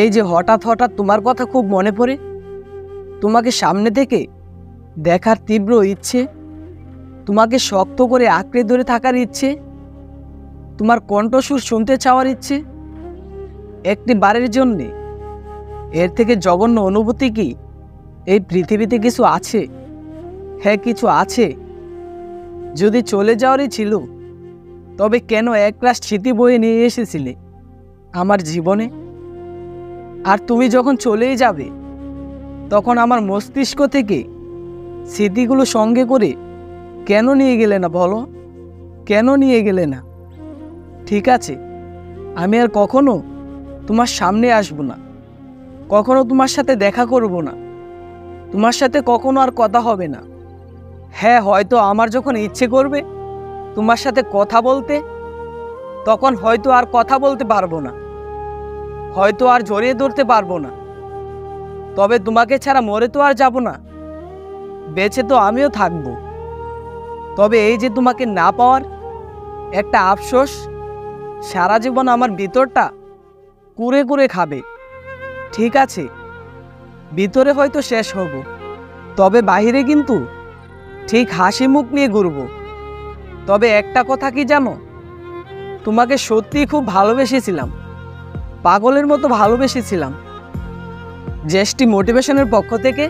এই যে হঠাৎ হঠাৎ তোমার কথা খুব মনে পড়ে, তোমাকে সামনে থেকে দেখার তীব্র ইচ্ছে, তোমাকে শক্ত করে আঁকড়ে ধরে থাকার ইচ্ছে, তোমার কণ্ঠস্বর শুনতে চাওয়ার ইচ্ছে, একটি বারের জন্যে। এর থেকে জঘন্য অনুভূতি কি এই পৃথিবীতে কিছু আছে? হ্যাঁ, কিছু আছে। যদি চলে যাওয়ারই ছিল, তবে কেন এক রাশ স্মৃতি বয়ে নিয়ে এসেছিলে আমার জীবনে? আর তুমি যখন চলেই যাবে, তখন আমার মস্তিষ্ক থেকে স্মৃতিগুলো সঙ্গে করে কেন নিয়ে গেলে না বলো? কেন নিয়ে গেলে না? ঠিক আছে, আমি আর কখনো তোমার সামনে আসব না, কখনো তোমার সাথে দেখা করব না, তোমার সাথে কখনো আর কথা হবে না। হ্যাঁ, হয়তো আমার যখন ইচ্ছে করবে তোমার সাথে কথা বলতে, তখন হয়তো আর কথা বলতে পারবো না, হয়তো আর জড়িয়ে ধরতে পারবো না। তবে তোমাকে ছাড়া মরে তো আর যাব না, বেঁচে তো আমিও থাকব। তবে এই যে তোমাকে না পাওয়ার একটা আফসোস সারা জীবন আমার ভিতরটা কুরে কুরে খাবে। ঠিক আছে, ভিতরে হয়তো শেষ হব, তবে বাহিরে কিন্তু ঠিক হাসি মুখ নিয়ে ঘুরব। তবে একটা কথা কি জানো, তোমাকে সত্যিই খুব ভালোবেসেছিলাম, পাগলের মতো ভালোবেসেছিলাম। জেএসটি মোটিভেশনের পক্ষ থেকে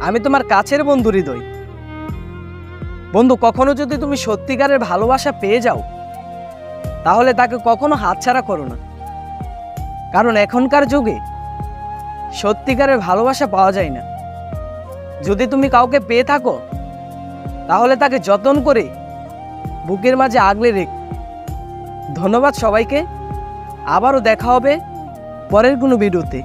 আমি তোমার কাছের বন্ধু হৃদয়। বন্ধু, কখনো যদি তুমি সত্যিকারের ভালোবাসা পেয়ে যাও, তাহলে তাকে কখনো হাতছাড়া করো না। কারণ এখনকার যুগে সত্যিকারের ভালোবাসা পাওয়া যায় না। যদি তুমি কাউকে পেয়ে থাকো, তাহলে তাকে যত্ন করে বুকের মাঝে আগলে রেখো। ধন্যবাদ সবাইকে। আবারও দেখা হবে পরের কোনো ভিডিওতে।